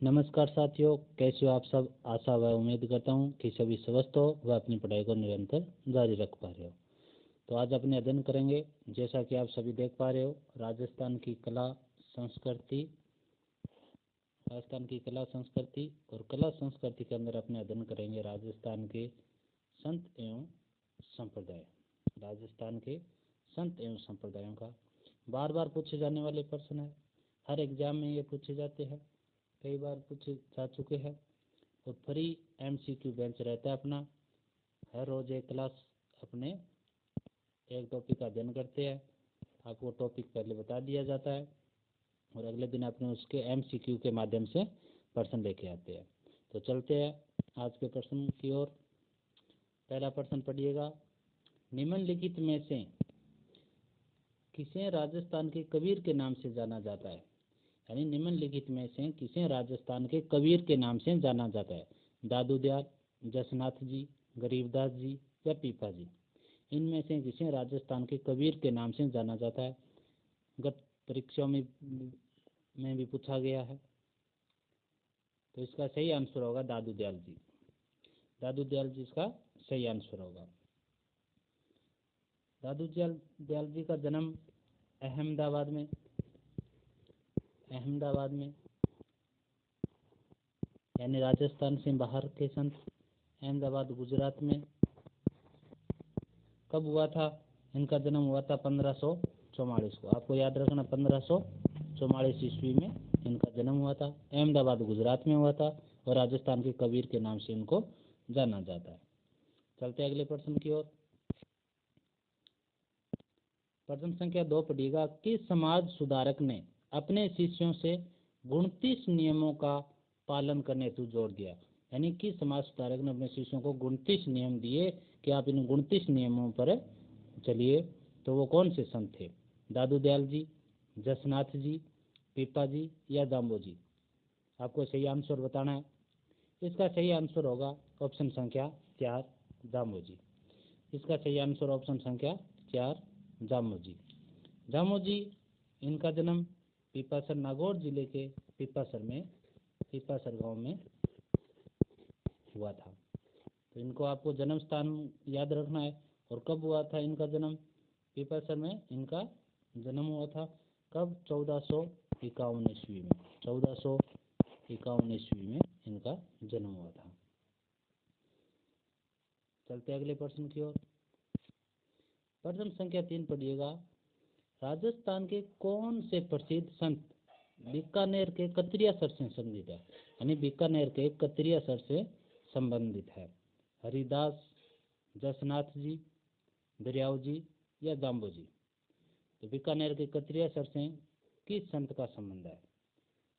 नमस्कार साथियों, कैसे हो आप सब। आशा व उम्मीद करता हूँ कि सभी स्वस्थ हो व अपनी पढ़ाई को निरंतर जारी रख पा रहे हो। तो आज अपने अध्ययन करेंगे, जैसा कि आप सभी देख पा रहे हो, राजस्थान की कला संस्कृति और कला संस्कृति के अंदर अपने अध्ययन करेंगे राजस्थान के संत एवं संप्रदाय। राजस्थान के संत एवं संप्रदायों का बार बार पूछे जाने वाले प्रश्न है। हर एग्जाम में ये पूछे जाते हैं, कई बार पूछे जा चुके हैं। और फ्री MCQ बेंच रहता है अपना। हर रोज एक क्लास अपने एक टॉपिक का अध्ययन करते हैं। आपको टॉपिक पहले बता दिया जाता है और अगले दिन अपने उसके MCQ के माध्यम से प्रश्न लेके आते हैं। तो चलते हैं आज के प्रश्न की ओर। पहला प्रश्न पढ़िएगा, निम्नलिखित में से किसे राजस्थान के कबीर के नाम से जाना जाता है। यानी निम्नलिखित में से किसे राजस्थान के कबीर के नाम से जाना जाता है। दादू दयाल, जसनाथ जी, गरीबदास जी या पीपा जी। इनमें से किसे राजस्थान के कबीर के नाम से जाना जाता है। गत परीक्षाओं में भी पूछा गया है। तो इसका सही आंसर होगा दादू दयाल जी। दादू दयाल जी इसका सही आंसर होगा। दादू दयाल जी का जन्म अहमदाबाद में यानी राजस्थान से बाहर के संत अहमदाबाद गुजरात में कब हुआ था। इनका जन्म हुआ था 1544 को। आपको याद रखना, 1544 ईस्वी में इनका जन्म हुआ था। अहमदाबाद गुजरात में हुआ था और राजस्थान के कबीर के नाम से इनको जाना जाता है। चलते अगले प्रश्न की ओर। प्रश्न संख्या 2 पढ़िएगा, किस समाज सुधारक ने अपने शिष्यों से 29 नियमों का पालन करने हेतु जोर दिया। यानी कि समाज सुधारक ने अपने शिष्यों को 29 नियम दिए कि आप इन 29 नियमों पर चलिए। तो वो कौन से संत थे। दादू दयाल जी, जसनाथ जी, पीपा जी या जाम्बो जी। आपको सही आंसर बताना है। इसका सही आंसर होगा ऑप्शन संख्या 4, जाम्बो जी। इसका सही आंसर ऑप्शन संख्या 4, जाम्बो जी। जाम्बो जी, इनका जन्म पीपासर, नागौर जिले के पीपासर गांव में हुआ था। तो इनको आपको जन्म स्थान याद रखना है। और कब हुआ था इनका जन्म। पीपासर में इनका जन्म हुआ था। कब। 1451 ईस्वी में। 1451 ईस्वी में इनका जन्म हुआ था। चलते अगले प्रश्न की ओर। प्रश्न संख्या 3 पढ़िएगा, राजस्थान के कौन से प्रसिद्ध संत बीकानेर के कतरियासर से संबंधित है। यानी बीकानेर के कतरियासर से संबंधित है। हरिदास, जसनाथ जी, दरियाव जी या जाम्बो जी। तो बीकानेर के कतरियासर से किस संत का संबंध है।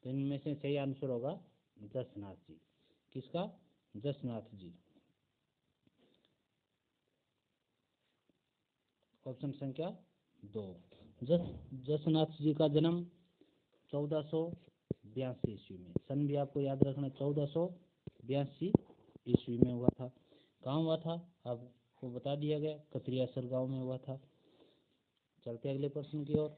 तो इनमें से सही आंसर होगा जसनाथ जी। किसका। जसनाथ जी। ऑप्शन संख्या 2। जसनाथ जी का जन्म 1482 ईस्वी में। सन भी आपको याद रखना, 1482 ईस्वी में हुआ था। कहाँ हुआ था आपको बता दिया गया, कतरियासर गांव में हुआ था। चलते अगले प्रश्न की ओर।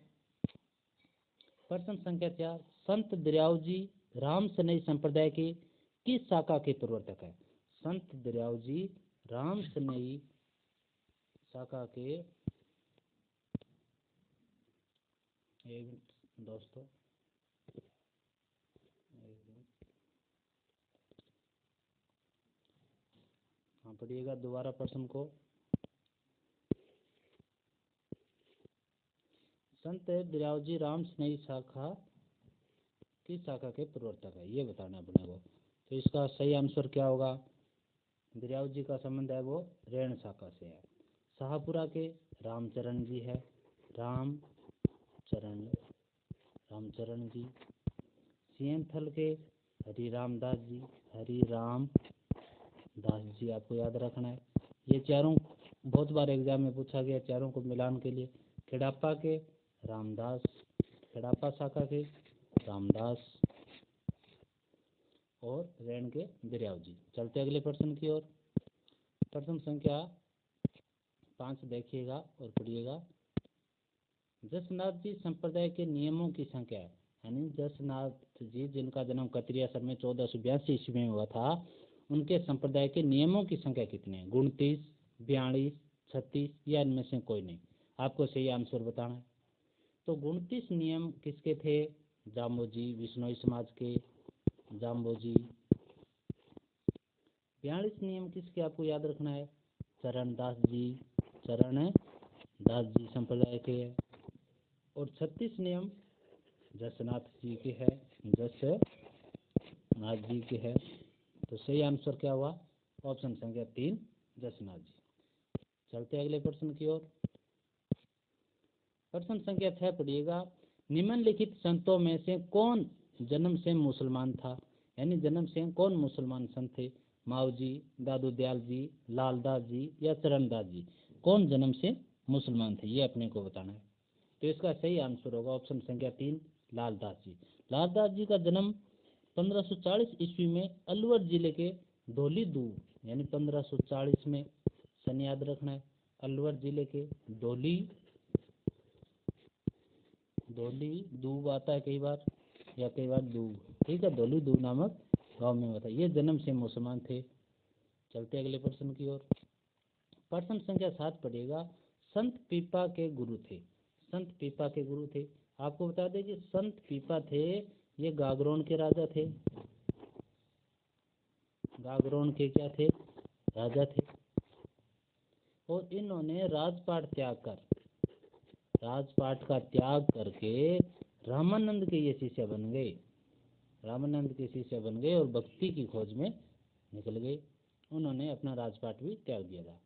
प्रश्न संख्या 4, संत दरियाव जी राम सनई संप्रदाय के किस शाखा के प्रवर्तक है। संत दरियाव जी राम सनई शाखा के, एक मिनट दोस्तों, हाँ पढ़िएगा दोबारा प्रश्न को। संत दरियाव जी राम स्नेही शाखा किस शाखा के प्रवर्तक है, ये बताना अपने को। तो इसका सही आंसर क्या होगा। दरियाव जी का संबंध है वो रैण शाखा से है। शाहपुरा के रामचरण जी है, रामचरण जी। सियंथल के हरिराम दास जी आपको याद रखना है। ये चारों बहुत बार एग्जाम में पूछा गया, चारों को मिलान के लिए। खेड़ापा के रामदास, खेड़ापा शाखा के रामदास और रैण के दरियाव जी। चलते अगले प्रश्न की ओर। प्रश्न संख्या 5 देखिएगा और पढ़िएगा, जसनाथ जी संप्रदाय के नियमों की संख्या है। यानी जसनाथ जी जिनका जन्म कतरिया सर में 1482 ईस्वी में हुआ था, उनके संप्रदाय के नियमों की संख्या कितनी है? 29, 42, 36 या इनमें से कोई नहीं। आपको सही आंसर बताना है। तो 29 नियम किसके थे? जाम्बोजी विश्नोई समाज के जाम्बोजी। 42 नियम किसके आपको याद रखना है? चरणदास जी संप्रदाय के है। और 36 नियम जसनाथ जी के है, जसनाथ जी के है। तो सही आंसर क्या हुआ? ऑप्शन संख्या 3 जसनाथ जी। चलते अगले प्रश्न की ओर। प्रश्न संख्या 6 पढ़िएगा। निम्नलिखित संतों में से कौन जन्म से मुसलमान था? यानी जन्म से कौन मुसलमान संत थे? माऊ जी, दादू दयाल जी, लालदास जी या चरणदास जी? कौन जन्म से मुसलमान थे, ये अपने को बताना है। तो इसका सही आंसर होगा ऑप्शन संख्या 3 लालदास जी। लालदास जी का जन्म 1540 ईस्वी में अलवर जिले के धौली दूब, यानी 1540 में, सन याद रखना है, अलवर जिले के धौली दूब आता है कई बार, या कई बार दूब, ठीक है, धौली दूब नामक गांव में हुआ था। ये जन्म से मुसलमान थे। चलते अगले प्रश्न की ओर। प्रश्न संख्या 7 पढ़िएगा। संत पीपा के गुरु थे। संत पीपा के गुरु थे। आपको बता दें कि संत पीपा थे, ये गागरोन के राजा थे। गागरोन के क्या थे? राजा थे। और इन्होंने राजपाट का त्याग करके रामानंद के ये शिष्य बन गए। रामानंद के शिष्य बन गए और भक्ति की खोज में निकल गए। उन्होंने अपना राजपाट भी त्याग दिया था।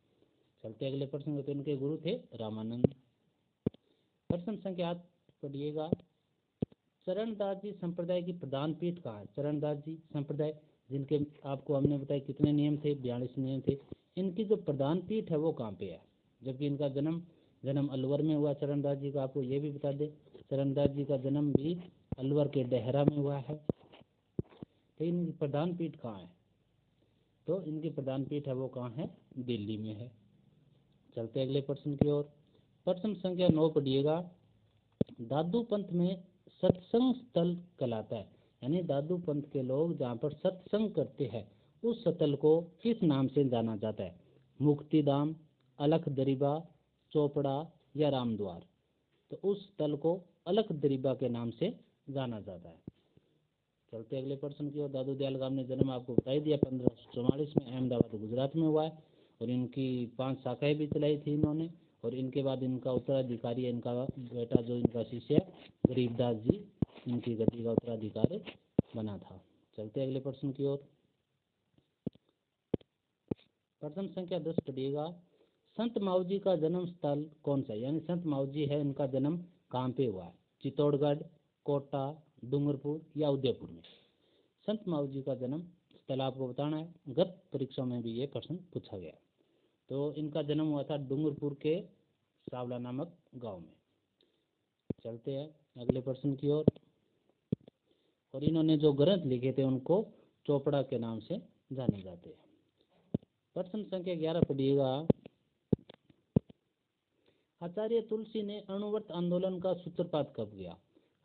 चलते अगले प्रश्न में। तो इनके गुरु थे रामानंद। प्रश्न संख्या 8 पढ़िएगा। चरणदास जी संप्रदाय की प्रधान पीठ कहाँ है? चरणदास जी संप्रदाय जिनके आपको हमने बताया कितने नियम थे? 42 नियम थे। इनकी जो प्रधान पीठ है वो कहाँ पे है? जबकि इनका जन्म अलवर में हुआ। चरणदास जी का आपको ये भी बता दें, चरणदास जी का जन्म भी अलवर के डेहरा में हुआ है। तो इनकी प्रधान पीठ कहाँ है? तो इनकी प्रधान पीठ है वो कहाँ है? दिल्ली में है। चलते अगले प्रश्न की ओर। प्रश्न संख्या 9 पढ़िएगा। दादू पंथ में सत्संग स्थल कहलाता है, यानी दादू पंथ के लोग जहाँ पर सत्संग करते हैं उस स्थल को किस नाम से जाना जाता है? मुक्तिधाम, अलख दरीबा, चोपड़ा या रामद्वार? तो उस स्थल को अलख दरीबा के नाम से जाना जाता है। चलते अगले प्रश्न की ओर। दादू दयाल गाम ने जन्म आपको बता ही दिया 1544 में अहमदाबाद गुजरात में हुआ है। और इनकी 5 शाखाएं भी चलाई थी इन्होंने। और इनके बाद इनका उत्तराधिकारी है इनका बेटा, जो इनका शिष्य है गरीबदास जी, इनकी गद्दी का उत्तराधिकारी बना था। चलते अगले प्रश्न की ओर। प्रश्न संख्या 10 पढ़िएगा। संत माऊ जी का जन्म स्थल कौन सा है? यानी संत माऊ जी है, इनका जन्म कहाँ पे हुआ है? चित्तौड़गढ़, कोटा, डूंगरपुर या उदयपुर में? संत माऊ जी का जन्म स्थल आपको बताना है। गत परीक्षा में भी ये प्रश्न पूछा गया। तो इनका जन्म हुआ था डूंगरपुर के सावला नामक गांव में। चलते हैं अगले प्रश्न की ओर। और इन्होंने जो ग्रंथ लिखे थे उनको चोपड़ा के नाम से जाने जाते हैं। प्रश्न संख्या 11 पढ़िएगा। आचार्य तुलसी ने अणुव्रत आंदोलन का सूत्रपात कब किया?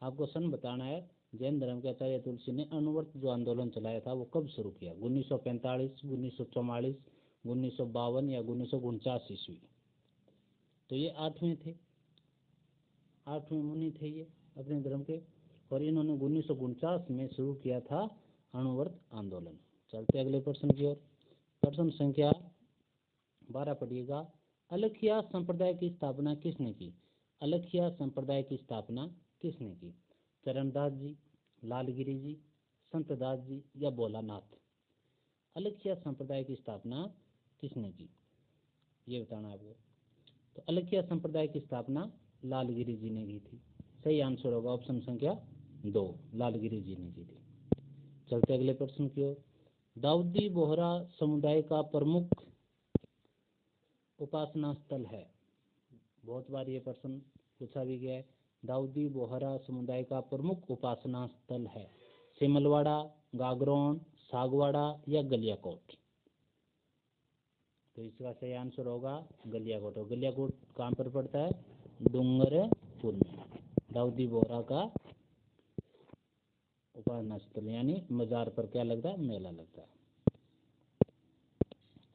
आपको सन बताना है। जैन धर्म के आचार्य तुलसी ने अणुव्रत जो आंदोलन चलाया था वो कब शुरू किया? 1945, 1944, 1952 या 1949 ईस्वी? तो ये 8वें थे, 8वें मुनि थे ये अपने धर्म के। और इन्होंने 1949 में शुरू किया था अणुव्रत आंदोलन। चलते अगले प्रश्न की ओर। प्रश्न संख्या 12 पढ़िएगा। अलखिया संप्रदाय की स्थापना किसने की? अलखिया संप्रदाय की स्थापना किसने की? चरणदास जी, लालगिरी जी, संतदास जी या भोलानाथ? अलखिया संप्रदाय की स्थापना किसने की, ये बताना आपको। तो अलखिया संप्रदाय की स्थापना लालगिरी जी ने की थी। सही आंसर होगा ऑप्शन संख्या 2, लालगिरी जी ने की थी। चलते अगले प्रश्न की ओर। दाऊदी बोहरा समुदाय का प्रमुख उपासना स्थल है? बहुत बार ये प्रश्न पूछा भी गया है। दाऊदी बोहरा समुदाय का प्रमुख उपासना स्थल है सिमलवाड़ा, गागरोन, सागवाड़ा या गलियाकोट? तो इसका सही आंसर होगा गलियाकोट। और गलियाकोट कहाँ पर पड़ता है? डूंगरपुर में। दाऊदी बोहरा का उपासना स्थल यानी मजार पर क्या लगता है? मेला लगता है।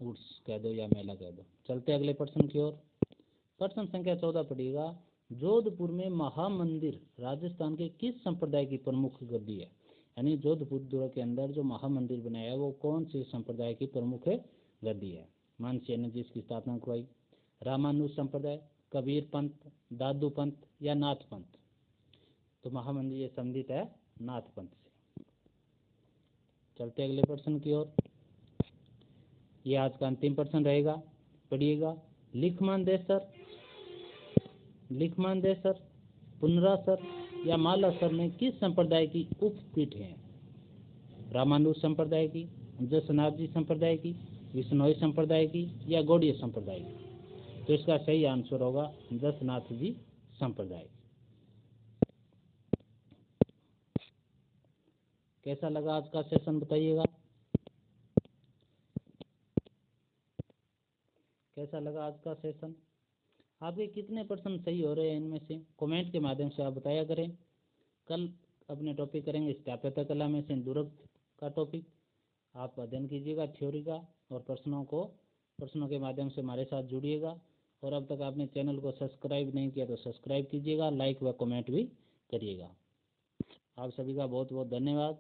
उर्स कह दो या मेला कह दो। चलते अगले प्रश्न की ओर। प्रश्न संख्या 14 पढ़िएगा। जोधपुर में महामंदिर राजस्थान के किस संप्रदाय की प्रमुख गद्दी है? यानी जोधपुर के अंदर जो महामंदिर बनाया है वो कौन से संप्रदाय की प्रमुख गद्दी है? मानसिंह ने जिसकी स्थापना करवाई। रामानुज संप्रदाय, कबीर पंथ, दादू पंथ या नाथ पंथ? तो महामंदिर ये संबंधित है नाथ पंथ से। चलते अगले प्रश्न की ओर। ये आज का अंतिम प्रश्न रहेगा, पढ़िएगा। लिखमान देसर, पुनरासर या मालासर में किस संप्रदाय की उपपीठ है? रामानुज संप्रदाय की, जसनाथ जी संप्रदाय की, विष्णोई संप्रदाय की या गौड़ीय संप्रदाय की? तो इसका सही आंसर होगा जसनाथ जी संप्रदाय। कैसा लगा आज का सेशन बताइएगा। कैसा लगा आज का सेशन? आपके कितने प्रश्न सही हो रहे हैं इनमें से? कमेंट के माध्यम से आप बताया करें। कल अपने टॉपिक करेंगे स्थापत्य कला में सिंदूरक का टॉपिक। आप अध्ययन कीजिएगा थ्योरी का और प्रश्नों के माध्यम से हमारे साथ जुड़िएगा। और अब तक आपने चैनल को सब्सक्राइब नहीं किया तो सब्सक्राइब कीजिएगा, लाइक व कमेंट भी करिएगा। आप सभी का बहुत बहुत धन्यवाद।